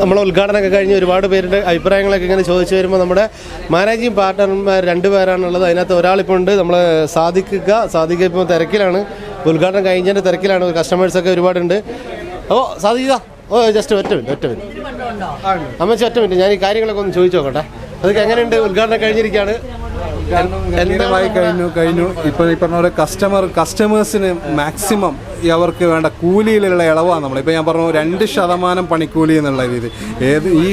നമ്മളെ ഉദ്ഘാടനമൊക്കെ കഴിഞ്ഞ് ഒരുപാട് പേരുടെ അഭിപ്രായങ്ങളൊക്കെ ഇങ്ങനെ ചോദിച്ചു വരുമ്പോൾ നമ്മുടെ മാനേജിങ് പാർട്ട്ണർമാർ 2 പേരാണുള്ളത്. അതിനകത്ത് ഒരാളിപ്പോൾ ഉണ്ട്, നമ്മൾ സാദിഖ ഇപ്പോൾ തിരക്കിലാണ്, ഉദ്ഘാടനം കഴിഞ്ഞതിൻ്റെ തിരക്കിലാണ്. കസ്റ്റമേഴ്സൊക്കെ ഒരുപാടുണ്ട്. ഓ സാദിഖ, ജസ്റ്റ് ഒറ്റ മിനിറ്റ് അമ്മച്ചി, ഒറ്റ മിനിറ്റ്, ഞാൻ ഈ കാര്യങ്ങളൊക്കെ ഒന്ന് ചോദിച്ചു നോക്കട്ടെ. അതൊക്കെ എങ്ങനെയുണ്ട്? ഉദ്ഘാടനം കഴിഞ്ഞിരിക്കുകയാണ്, കഴിഞ്ഞു. ഇപ്പോൾ ഈ പറഞ്ഞ പോലെ കസ്റ്റമേഴ്സിന് മാക്സിമം അവർക്ക് വേണ്ട കൂലിയിലുള്ള ഇളവാണ് നമ്മളിപ്പോൾ ഞാൻ പറഞ്ഞു 2% പണിക്കൂലി എന്നുള്ള രീതി. ഈ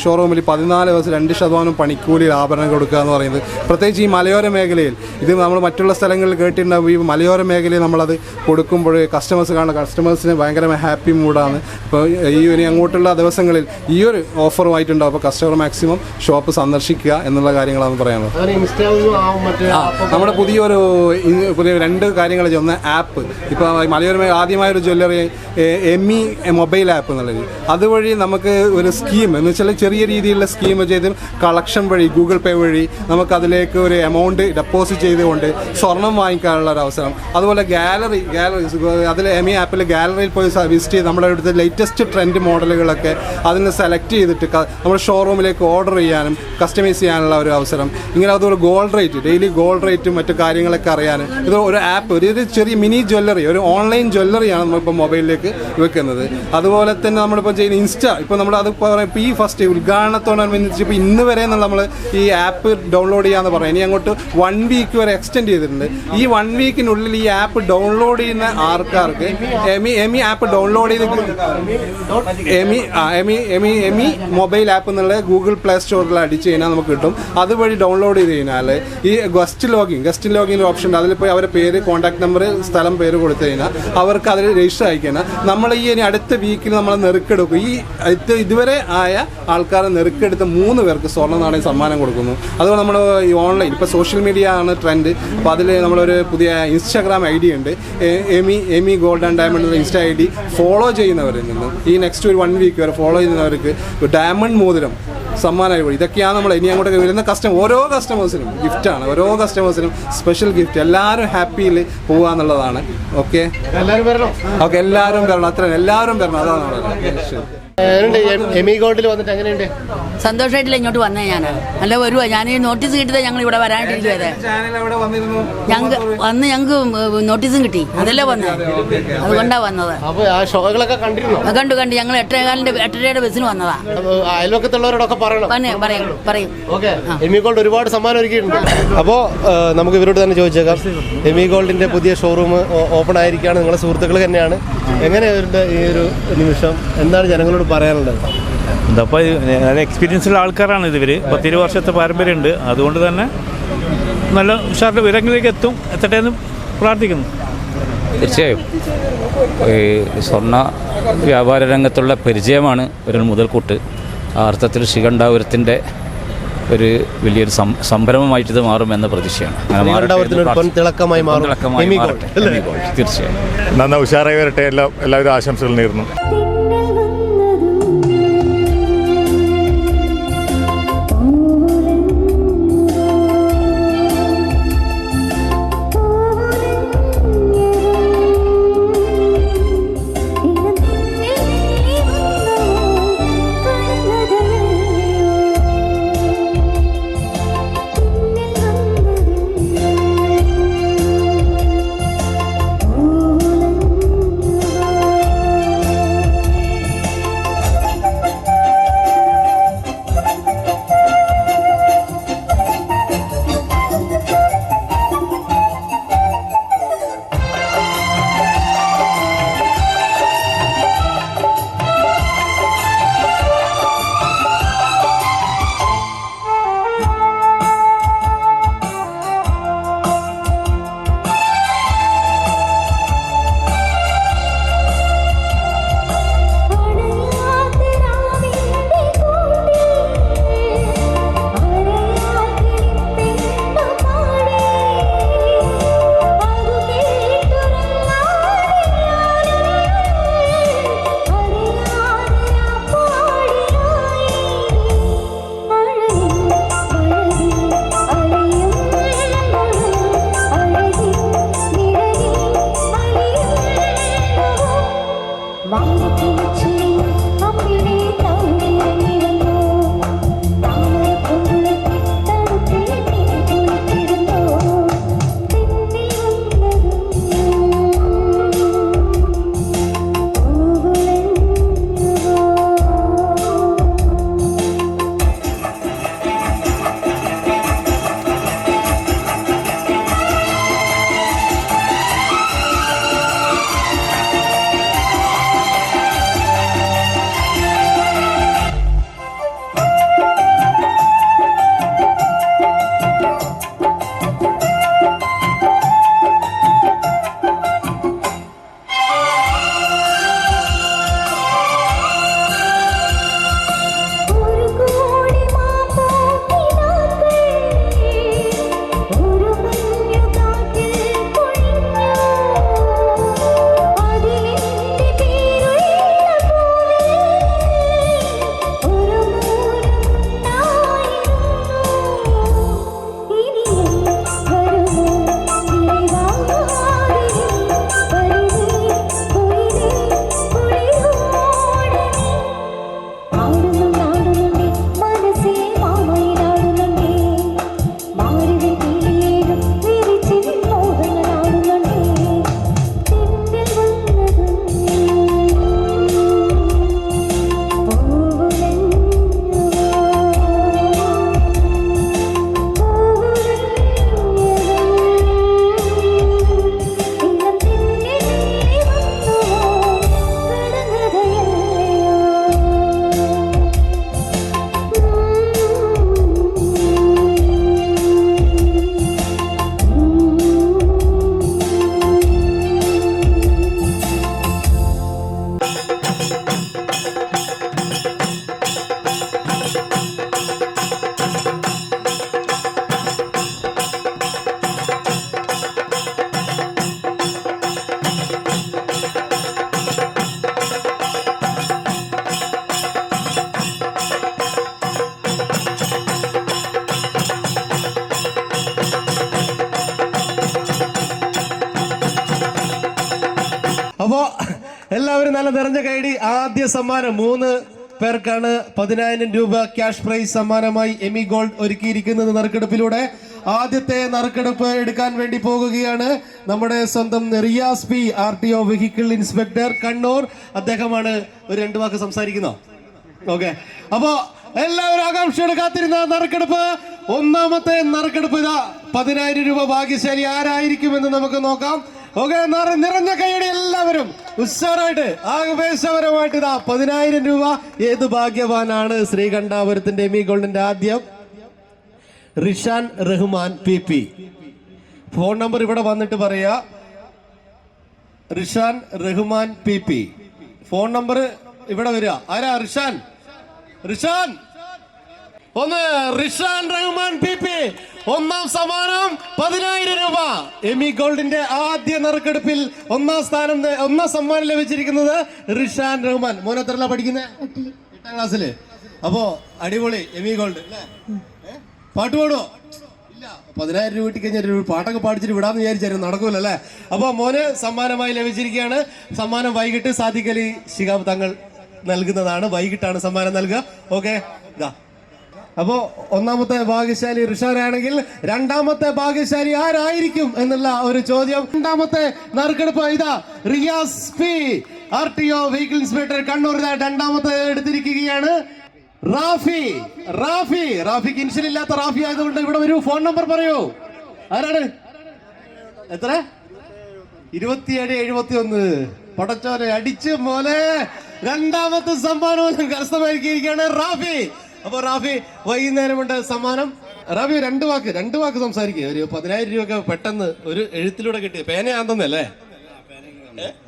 ഷോറൂമിൽ 14 ദിവസം 2% പണിക്കൂലി ആഭരണം കൊടുക്കുക എന്ന് പറയുന്നത്, പ്രത്യേകിച്ച് ഈ മലയോര മേഖലയിൽ, ഇത് നമ്മൾ മറ്റുള്ള സ്ഥലങ്ങളിൽ കേട്ടിട്ടുണ്ടാവും. ഈ മലയോര മേഖലയിൽ നമ്മളത് കൊടുക്കുമ്പോൾ കസ്റ്റമേഴ്സിന് ഭയങ്കര ഹാപ്പി മൂഡാണ്. ഇപ്പോൾ ഇനി അങ്ങോട്ടുള്ള ദിവസങ്ങളിൽ ഈ ഒരു ഓഫറുമായിട്ടുണ്ടാവും. അപ്പോൾ കസ്റ്റമർ മാക്സിമം ഷോപ്പ് സന്ദർശിക്കുക എന്നുള്ള കാര്യങ്ങളാണ് പറയാനുള്ളത്. നമ്മുടെ പുതിയ 2 കാര്യങ്ങൾ. ഒന്ന് ആപ്പ്, ഇപ്പോൾ മലയോര ആദ്യമായൊരു ജ്വല്ലറി എമി മൊബൈൽ ആപ്പ് എന്നുള്ളത്, അതുവഴി നമുക്ക് ഒരു സ്കീം എന്ന് വെച്ചാൽ ചെറിയ രീതിയിലുള്ള സ്കീം ചെയ്ത് കളക്ഷൻ വഴി ഗൂഗിൾ പേ വഴി നമുക്ക് അതിലേക്ക് ഒരു എമൗണ്ട് ഡെപ്പോസിറ്റ് ചെയ്തുകൊണ്ട് സ്വർണം വാങ്ങിക്കാനുള്ള ഒരു അവസരം. അതുപോലെ ഗാലറി അതിൽ എമി ആപ്പിൽ ഗാലറിയിൽ പോയി വിസിറ്റ് ചെയ്ത് നമ്മുടെ അടുത്ത് ലേറ്റസ്റ്റ് ട്രെൻഡ് മോഡലുകളൊക്കെ അതിന് സെലക്ട് ചെയ്തിട്ട് നമ്മുടെ ഷോറൂമിലേക്ക് ഓർഡർ ചെയ്യാനും കസ്റ്റമൈസ് ചെയ്യാനുള്ള ഒരു അവസരം. ഇങ്ങനെ അതുപോലെ ഗോൾഡ് റേറ്റ്, ഡെയിലി ഗോൾഡ് റേറ്റും മറ്റു കാര്യങ്ങളൊക്കെ അറിയാനും ഇത് ഒരു ആപ്പ്, ഒരു ചെറിയ മിനി ജ്വല്ലറി, ഒരു ഓൺലൈൻ ജ്വല്ലറിയാണ് നമ്മളിപ്പോൾ മൊബൈലിലേക്ക് വെക്കുന്നത്. അതുപോലെ തന്നെ നമ്മളിപ്പോൾ ചെയ്യുന്ന ഇൻസ്റ്റാ, ഇപ്പോൾ നമ്മൾ അത് ഇപ്പോൾ ഈ ഫസ്റ്റ് ഉദ്ഘാടനത്തോടനുബന്ധിച്ച് ഇപ്പോൾ ഇന്ന് വരെ നമ്മൾ ഈ ആപ്പ് ഡൗൺലോഡ് ചെയ്യാമെന്ന് പറയാം. ഇനി അങ്ങോട്ട് 1 വീക്ക് വരെ എക്സ്റ്റെൻഡ് ചെയ്തിട്ടുണ്ട്. ഈ 1 വീക്കിനുള്ളിൽ ഈ ആപ്പ് ഡൗൺലോഡ് ചെയ്യുന്ന ആൾക്കാർക്ക് എമി ആപ്പ് ഡൗൺലോഡ് ചെയ്ത് എമി മൊബൈൽ ആപ്പ് എന്നുള്ള ഗൂഗിൾ പ്ലേ സ്റ്റോറിൽ അടിച്ച് കഴിഞ്ഞാൽ നമുക്ക് കിട്ടും. അതുവഴി ഡൗൺലോഡ് ചെയ്ത് കഴിഞ്ഞാൽ ഈ ഗസ്റ്റ് ലോഗിൻ ഓപ്ഷൻ ഉണ്ട്. അതിൽ പോയി അവരുടെ പേര്, കോൺടാക്ട് നമ്പർ, സ്ഥലം, പേര് കൊടുത്തു കഴിഞ്ഞാൽ അവർക്ക് അതിൽ രജിസ്റ്റർ ആയിക്കഴിഞ്ഞാൽ നമ്മൾ ഈ ഇനി അടുത്ത വീക്കിൽ നമ്മൾ നെറുക്കെടുക്കും. ഈ ഇതുവരെ ആയ ആൾക്കാരെ നെറുക്കെടുത്ത് 3 പേർക്ക് സ്വർണ്ണ നാണയം സമ്മാനം കൊടുക്കുന്നു. അതുപോലെ നമ്മൾ ഈ ഓൺലൈൻ ഇപ്പോൾ സോഷ്യൽ മീഡിയ ആണ് ട്രെൻഡ്. അപ്പോൾ അതിൽ നമ്മളൊരു പുതിയ ഇൻസ്റ്റാഗ്രാം ID ഉണ്ട്, Emi gold and diamond insta ID. Follow ചെയ്യുന്നവരിൽ നിന്ന് ഈ നെക്സ്റ്റ് ഒരു 1 വീക്ക് വരെ ഫോളോ ചെയ്യുന്നവർക്ക് ഡയമണ്ട് മോതിരം സമ്മാനമായി വഴി. ഇതൊക്കെയാണ് നമ്മൾ ഇനി അങ്ങോട്ട് വരുന്ന ഓരോ കസ്റ്റമേഴ്സിനും ഗിഫ്റ്റാണ്, ഓരോ കസ്റ്റമേഴ്സിനും സ്പെഷ്യൽ ഗിഫ്റ്റ്. എല്ലാവരും ഹാപ്പിയിൽ പോകുക എന്നുള്ളതാണ്. ഓക്കെ, എല്ലാവരും വരണം, അത്ര എല്ലാവരും വരണം, അതാണ്. എമി ഗോൾഡിൽ വന്നിട്ട് എങ്ങനെയുണ്ട്? സന്തോഷമായിട്ടില്ല ഇങ്ങോട്ട് വന്നേ. നല്ല വരുവാ. ഞാൻ ഈ നോട്ടീസ് കിട്ടിയത് ഞങ്ങൾ ഇവിടെ വരാണ്ടിരിക്കുവേ. ഞങ്ങൾക്ക് നോട്ടീസും കിട്ടി, അതല്ലേ വന്നേ, അതുകൊണ്ടാ വന്നത്. കണ്ടു ഞങ്ങൾ 8:15 ബസ്സിന് വന്നതാ. അയൽവക്കത്തുള്ളവരോടൊക്കെ പറയും. എമി ഗോൾഡ് ഒരുപാട് സമ്മാനം ഒരുക്കിയിട്ടുണ്ട്. അപ്പോൾ നമുക്ക് ഇവരോട് തന്നെ ചോദിച്ചേക്കാം. എമി ഗോൾഡിന്റെ പുതിയ ഷോറൂം ഓപ്പൺ ആയിരിക്കുകയാണ്, നിങ്ങളുടെ സുഹൃത്തുക്കൾ തന്നെയാണ്. എങ്ങനെയുണ്ട് ഈ ഒരു നിമിഷം? എന്താണ് ജനങ്ങളോട് പറയാനുള്ളത്? ഇതപ്പോൾ നല്ല എക്സ്പീരിയൻസുള്ള ആൾക്കാരാണ് ഇവർ. 10-20 വർഷത്തെ പാരമ്പര്യമുണ്ട്. അതുകൊണ്ട് തന്നെ നല്ല ഉഷാറിൽ വിവരങ്ങളിലേക്ക് എത്തട്ടെ എന്ന് പ്രാർത്ഥിക്കുന്നു. തീർച്ചയായും ഈ സ്വർണ്ണ വ്യാപാര രംഗത്തുള്ള പരിചയമാണ് ഒരു മുതൽക്കൂട്ട്. ആ അർത്ഥത്തിൽ ശ്രീകണ്ഠാപുരത്തിൻ്റെ ഒരു വലിയൊരു സംരംഭമായിട്ട് ഇത് മാറുമെന്ന പ്രതീക്ഷയാണ്. തീർച്ചയായും നന്നായി ഉഷാറായി വരട്ടെ. എല്ലാവരും ആശംസകൾ നേരുന്നു. അപ്പോൾ എല്ലാവരും നല്ല നിറഞ്ഞ കൈയടി. ആദ്യ സമ്മാനം 3 പേർക്കാണ് 10,000 രൂപ ക്യാഷ് പ്രൈസ് സമ്മാനമായി എമി ഗോൾഡ് ഒരുക്കിയിരിക്കുന്നത്. നറുക്കെടുപ്പിലൂടെ ആദ്യത്തെ നറുക്കെടുപ്പ് എടുക്കാൻ വേണ്ടി പോകുകയാണ് നമ്മുടെ സ്വന്തം Riyas P, RTO vehicle inspector, Kannur. അദ്ദേഹമാണ് ഒരു 2 വാക്ക് സംസാരിക്കുന്നോ? ഓക്കെ, അപ്പോ എല്ലാവരും ആകാംക്ഷയോടെ കാത്തിരുന്ന നറുക്കെടുപ്പ്. ഒന്നാമത്തെ നറുക്കെടുപ്പ് ഇതാ. 10,000 രൂപ ഭാഗ്യശാലി ആരായിരിക്കുമെന്ന് നമുക്ക് നോക്കാം. ഓക്കെ, നിറഞ്ഞ കൈയടി. എല്ലാവരും ഉത്സാഹമായിട്ട് ആവേശപരമായിട്ട് ഇതാ 10,000 രൂപ. ഏത് ഭാഗ്യവാനാണ്? ശ്രീകണ്ഠാപുരത്തിന്റെ എമി ഗോൾഡിന്റെ ആദ്യം Rishan Rahman PP. Phone number ഇവിടെ വന്നിട്ട് പറയാ. Rishan Rahman PP phone number ഇവിടെ വരിക. ആരാ? റിഷാൻ റിഷാൻ റഹ്മാൻ PP. ഒന്നാം സമ്മാനം 10,000 രൂപ. എമി ഗോൾഡിന്റെ ആദ്യ നറുക്കെടുപ്പിൽ ഒന്നാം സമ്മാനം ലഭിച്ചിരിക്കുന്നത് റിഷാൻ റഹ്മാൻ. മോനെത്രല്ല പഠിക്കുന്നത്? 8ാം ക്ലാസ്സില്. അപ്പോ അടിപൊളി എമി ഗോൾഡ് അല്ലേ? പാട്ട് പാടുവോ? ഇല്ല. 10,000 രൂപ കിട്ടിക്കഴിഞ്ഞാൽ ഒരു പാട്ടൊക്കെ പാടിച്ചിട്ട് വിടാന്ന് വിചാരിച്ചായിരുന്നു. നടക്കൂല അല്ലേ? അപ്പൊ മോന് സമ്മാനമായി ലഭിച്ചിരിക്കുകയാണ്. സമ്മാനം വൈകിട്ട് സാദിഖ് അലി ശിഹാബ് തങ്ങൾ നൽകുന്നതാണ്. വൈകിട്ടാണ് സമ്മാനം നൽകുക. ഓക്കെ, ഇതാ. അപ്പോ ഒന്നാമത്തെ ഭാഗ്യശാലി റിഷാനാണെങ്കിൽ രണ്ടാമത്തെ ഭാഗ്യശാലി ആരായിരിക്കും എന്നുള്ള ഒരു ചോദ്യം. രണ്ടാമത്തെ നറുക്കെടുപ്പ് ഇതാ. Riyas P, RTO vehicle inspector, Kannur. രണ്ടാമത്തെ എടുത്തിരിക്കുകയാണ് റാഫിക്ക് ഇൻഷ്യൽ ഇല്ലാത്ത റാഫി ആയതുകൊണ്ട് ഇവിടെ വരൂ. ഫോൺ നമ്പർ പറയൂ. ആരാണ്? എത്ര? 2771. പടച്ചോനെ അടിച്ച് മോനെ. രണ്ടാമത്തെ സമ്മാനവും കരസ്ഥമാക്കിയിരിക്കുകയാണ് റാഫി. അപ്പൊ റാഫി വൈകുന്നേരമുണ്ട് സമ്മാനം. റാഫി 2 വാക്ക് സംസാരിക്കുക. ഒരു 10,000 രൂപ പെട്ടെന്ന് ഒരു എഴുത്തിലൂടെ കിട്ടിയ പേനയാണെന്നല്ലേ?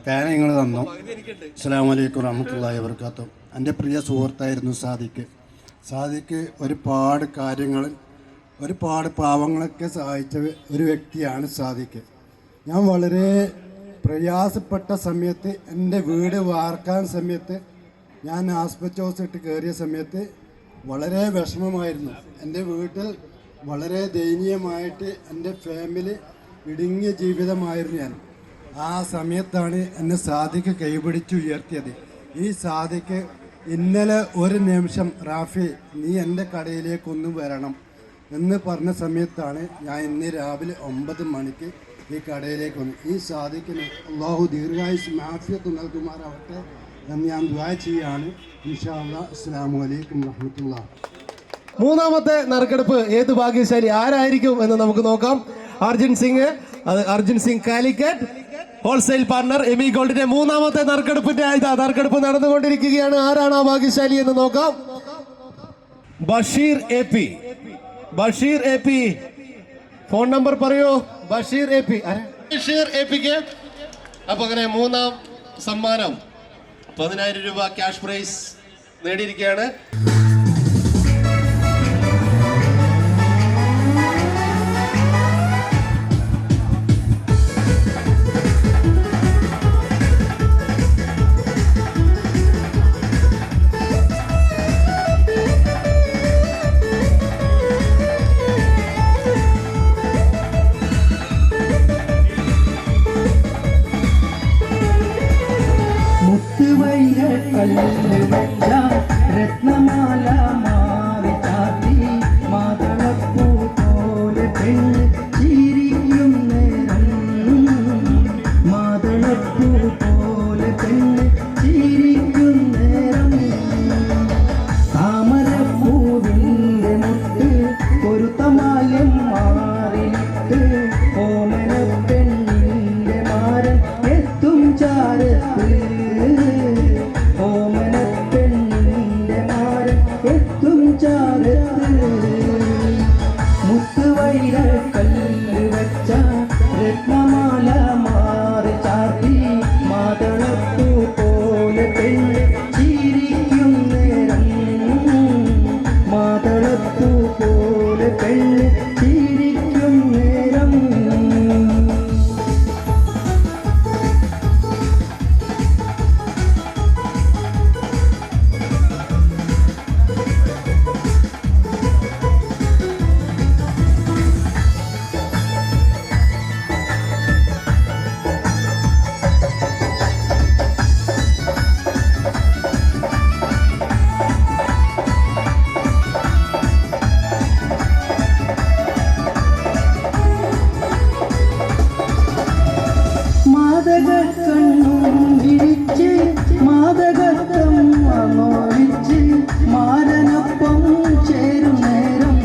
പേന നിങ്ങൾ തന്നു. അസ്സലാമു അലൈക്കും വറഹ്മത്തുള്ളാഹി വബറകാതുഹു. എൻ്റെ പ്രിയ സുഹൃത്തായിരുന്നു സാദിഖ്. ഒരുപാട് കാര്യങ്ങളിൽ ഒരുപാട് പാവങ്ങളൊക്കെ സഹായിച്ച ഒരു വ്യക്തിയാണ് സാദിഖ്. ഞാൻ വളരെ പ്രയാസപ്പെട്ട സമയത്ത് എൻ്റെ വീട് വാർക്കാൻ സമയത്ത് ഞാൻ ആസ്പെറ്റോസ് ഹൗസിട്ട് കയറിയ സമയത്ത് വളരെ വിഷമമായിരുന്നു. എൻ്റെ വീട്ടിൽ വളരെ ദയനീയമായിട്ട് എൻ്റെ ഫാമിലി ഇടുങ്ങിയ ജീവിതമായിരുന്നു ഞാൻ. ആ സമയത്താണ് എന്നെ സാദിഖ് കൈപിടിച്ച് ഉയർത്തിയത്. ഈ സാദിഖ് ഇന്നലെ ഒരു നിമിഷം റാഫി നീ എൻ്റെ കടയിലേക്കൊന്ന് വരണം എന്ന് പറഞ്ഞ സമയത്താണ് ഞാൻ ഇന്ന് രാവിലെ 9 മണിക്ക് ഈ കടയിലേക്ക് വന്നു. ഈ സാദിഖിന് അള്ളാഹു ദീർഘായുസ് ആഫിയത്ത് നൽകുമാറാവട്ടെ എന്ന് ഞാൻ ദുആ ചെയ്യാണ്. ഇൻഷാ അല്ലാഹ്. അസ്സലാമു അലൈക്കും വറഹ്മത്തുള്ളാഹി. മൂന്നാമത്തെ നറുക്കെടുപ്പ് ഏത് ഭാഗ്യശാലി ആരായിരിക്കും എന്ന് നമുക്ക് നോക്കാം. അർജുൻ സിംഗ് കാലിക്കറ്റ്, ഹോൾസെയിൽ പാർട്ണർ, എമി ഗോൾഡിന്റെ മൂന്നാമത്തെ നറുക്കെടുപ്പ് നടന്നുകൊണ്ടിരിക്കുകയാണ്. ആരാണ് ആ ഭാഗ്യശാലി എന്ന് നോക്കാം. ബഷീർ AP. ഫോൺ നമ്പർ പറയൂ. ബഷീർ APക്ക്. അപ്പൊ അങ്ങനെ മൂന്നാം സമ്മാനം 10,000 രൂപ ക്യാഷ് പ്രൈസ് നേടിയിരിക്കുകയാണ്. രത്നമാല മാറി ചാത്തി മാതളപ്പൂ പോലെ പെണ്ണ് ചിരിക്കും നേരം, മാതളപ്പൂ പോലെ പെണ്ണ് ചിരിക്കും നേരം, താമരപ്പൂവിൻ്റെ മുട്ട് പൊരുത്തമാലം മാറിയിട്ട് ഓമന പെണ്ണിൻ്റെ മാരൻ എത്തും ചാരത്ത്, ഓമന പെണ്ണിൻ്റെ മാരൻ കണ്ണും വിരിച്ച് മാതകത്വം അമോഹിച്ച് മാരനൊപ്പം ചേരും നേരം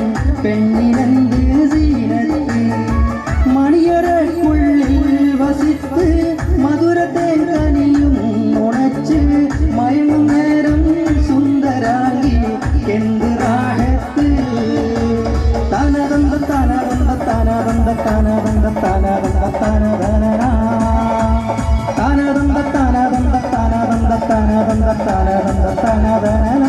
പെണ്ണിനെന്ത് സീനത്ത് മണിയറയ്ക്കുള്ളിൽ വസിത്ത് മധുരത്തെ കനിയും ഉണച്ച് മയങ്ങും നേരം സുന്ദരാംഗി എന്ത് റാഹത്ത് താനദന്ത താനദന്ത താനദന്ത താനദന്ത താനദന്ത താനദന താനദന്ത താനദന്ത താനദന്ത താനദന്ത താനദന്ത താനദന